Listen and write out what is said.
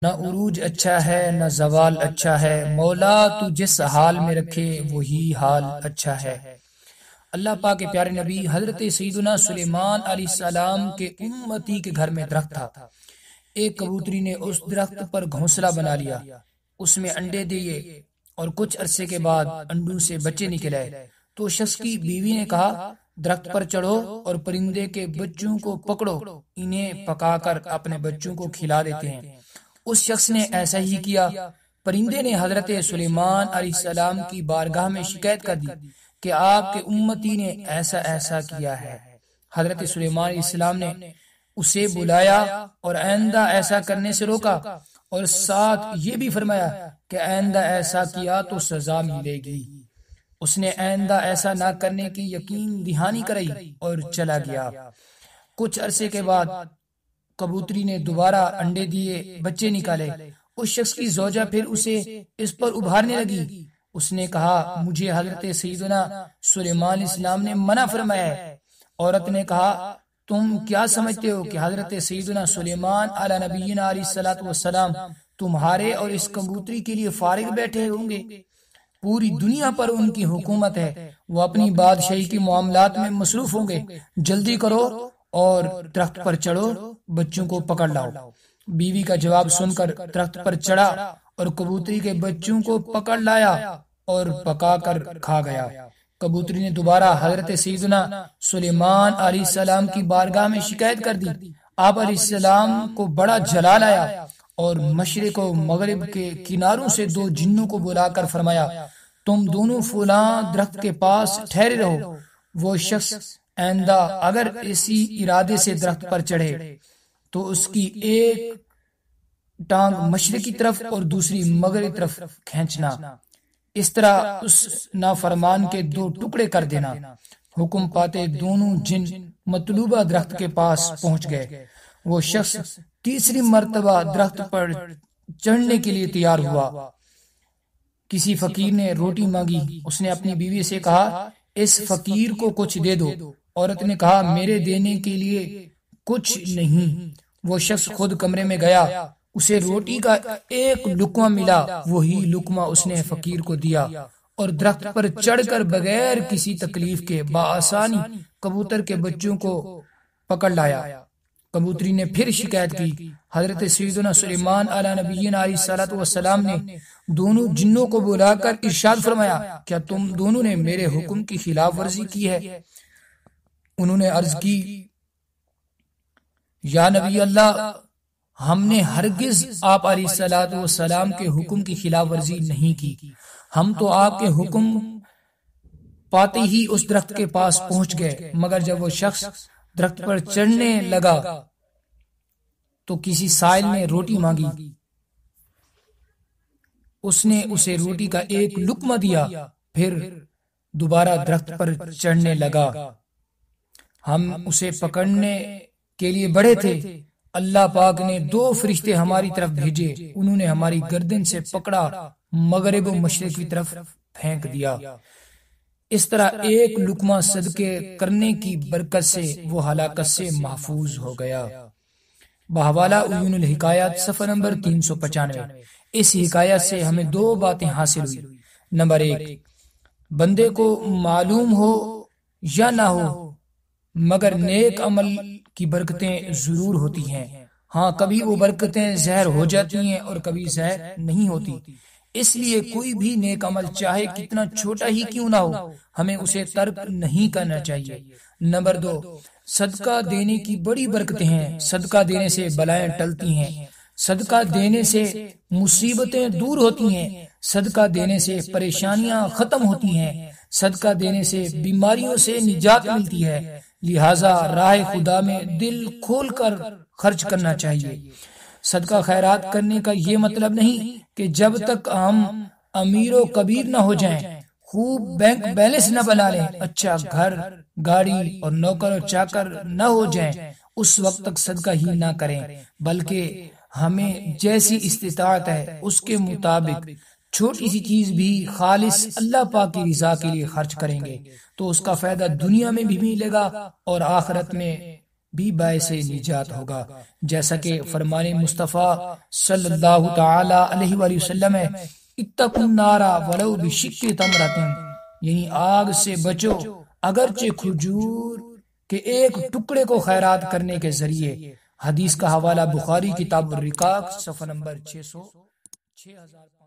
نہ عروج اچھا ہے نہ زوال اچھا ہے، مولا تو جس حال میں رکھے وہی حال اچھا ہے۔ اللہ پاک کے پیارے نبی حضرت سیدنا سلیمان علیہ السلام کے امتی کے گھر میں درخت تھا۔ ایک کبوتری نے اس درخت پر گھونسلہ بنا لیا، اس میں انڈے دیے اور کچھ عرصے کے بعد انڈوں سے بچے نکل آئے۔ تو شخص کی بیوی نے کہا درخت پر چڑھو اور پرندے کے بچوں کو پکڑو، انہیں پکا کر اپنے بچوں کو کھلا دیتے ہیں۔ اس شخص نے ایسا ہی کیا۔ پرندے نے حضرت سلیمان علیہ السلام کی بارگاہ میں شکایت کر دی کہ آپ کے امتی نے ایسا ایسا کیا ہے۔ حضرت سلیمان علیہ السلام نے اسے بلایا اور آئندہ ایسا کرنے سے روکا، اور ساتھ یہ بھی فرمایا کہ آئندہ ایسا کیا تو سزا ملے گی۔ اس نے آئندہ ایسا نہ کرنے کی یقین دہانی کرائی اور چلا گیا۔ کچھ عرصے کے بعد کبوتری نے دوبارہ انڈے دیے، بچے نکالے۔ اس شخص کی زوجہ پھر اسے اس پر ابھارنے لگی۔ اس نے کہا مجھے حضرت سیدنا سلیمان علیہ السلام نے منع فرمایا ہے۔ عورت نے کہا تم کیا سمجھتے ہو کہ حضرت سیدنا سلیمان علی نبینا علیہ الصلوۃ والسلام تمہارے اور اس کبوتری کے لیے فارغ بیٹھے ہوں گے؟ پوری دنیا پر ان کی حکومت ہے، وہ اپنی بادشاہی کے معاملات میں مصروف ہوں گے۔ جلدی کرو اور درخت پر چڑھو، بچوں کو پکڑ لاؤ۔ بیوی کا جواب سن کر درخت پر چڑھا اور کبوتری کے بچوں کو پکڑ لایا اور پکا کر کھا گیا۔ کبوتری نے دوبارہ حضرت سیدنا سلیمان علیہ السلام کی بارگاہ میں شکایت کر دی۔ آپ علیہ السلام کو بڑا جلال آیا اور مشرق و مغرب کے کناروں سے دو جنوں کو بلا کر فرمایا تم دونوں فلاں درخت کے پاس ٹھہرے رہو۔ وہ شخص آئندہ اگر اسی ارادے سے درخت پر چڑھے تو اس کی ایک ٹانگ مشرق کی طرف اور دوسری مغرب کی طرف کھینچنا، اس طرح اس نافرمان کے دو ٹکڑے کر دینا۔ حکم پاتے دونوں جن مطلوبہ درخت کے پاس پہنچ گئے۔ وہ شخص تیسری مرتبہ درخت پر چڑھنے کے لیے تیار ہوا۔ کسی فقیر نے روٹی مانگی، اس نے اپنی بیوی سے کہا اس فقیر کو کچھ دے دو۔ عورت نے کہا میرے دینے کے لیے کچھ نہیں۔ وہ شخص خود کمرے میں گیا، اسے روٹی کا ایک لقمہ ملا، وہی لقمہ اس نے فقیر کو دیا اور درخت پر چڑھ کر بغیر کسی تکلیف کے بآسانی کبوتر کے بچوں کو پکڑ لایا۔ کبوتری نے پھر شکایت کی۔ حضرت سیدنا سلیمان علی نبینا علیہ الصلوۃ والسلام نے دونوں جنوں کو بلا کر ارشاد فرمایا کیا تم دونوں نے میرے حکم کی خلاف ورزی کی ہے؟ انہوں نے عرض کی یا نبی اللہ، ہم نے ہرگز آپ علیہ الصلوۃ والسلام کے حکم کی خلاف ورزی نہیں کی، ہم تو آپ کے حکم پاتے ہی اس درخت کے پاس پہنچ گئے، مگر جب وہ شخص درخت پر چڑھنے لگا تو کسی سائل نے روٹی مانگی، اس نے اسے روٹی کا ایک لقمہ دیا، پھر دوبارہ درخت پر چڑھنے لگا۔ ہم اسے پکڑنے کے لیے بڑھے تھے، اللہ پاک نے دو فرشتے ہماری طرف بھیجے، انہوں نے ہماری گردن سے پکڑا، مغرب و مشرق کی طرف پھینک دیا۔ اس طرح ایک لقمہ صدقے کرنے کی برکت سے وہ ہلاکت سے محفوظ ہو گیا۔ بحوالہ عیون الحکایات صفحہ نمبر 395۔ اس حکایت سے ہمیں دو باتیں حاصل ہوئی۔ نمبر 1، بندے کو معلوم ہو یا نہ ہو مگر نیک عمل کی برکتیں ضرور ہوتی ہیں۔ ہاں کبھی وہ برکتیں زہر ہو جاتی ہیں اور کبھی زہر نہیں ہوتی، اس لیے کوئی بھی نیک عمل چاہے کتنا چھوٹا ہی کیوں نہ ہو ہمیں اسے ترک نہیں کرنا چاہیے۔ نمبر 2، صدقہ دینے کی بڑی برکتیں ہیں۔ صدقہ دینے سے بلائیں ٹلتی ہیں، صدقہ دینے سے مصیبتیں دور ہوتی ہیں، صدقہ دینے سے پریشانیاں ختم ہوتی ہیں، صدقہ دینے سے بیماریوں سے نجات ملتی ہے۔ لہٰذا راہ خدا میں دل کھول کر خرچ کرنا چاہیے۔ صدقہ خیرات کرنے کا یہ مطلب نہیں کہ جب تک ہم امیر و کبیر نہ ہو جائیں، خوب بینک بیلنس نہ بنا لیں، اچھا گھر گاڑی اور نوکر و چاکر نہ ہو جائیں، اس وقت تک صدقہ ہی نہ کریں، بلکہ ہمیں جیسی استطاعت ہے اس کے مطابق چھوٹی سی چیز بھی خالص اللہ پاک کی رضا کے لیے خرچ کریں گے تو اس کا فائدہ دنیا میں بھی ملے گا اور آخرت میں بھی باعث نجات ہوگا، جیسا کہ فرمان مصطفیٰ صلی اللہ تعالی علیہ وآلہ وسلم ہے، اتقوا النار ولو بشق تمرۃ، یعنی آگ سے بچو اگرچہ کھجور کے ایک ٹکڑے کو خیرات کرنے کے ذریعے۔ حدیث کا حوالہ بخاری کتاب الرقاق صفحہ نمبر 6000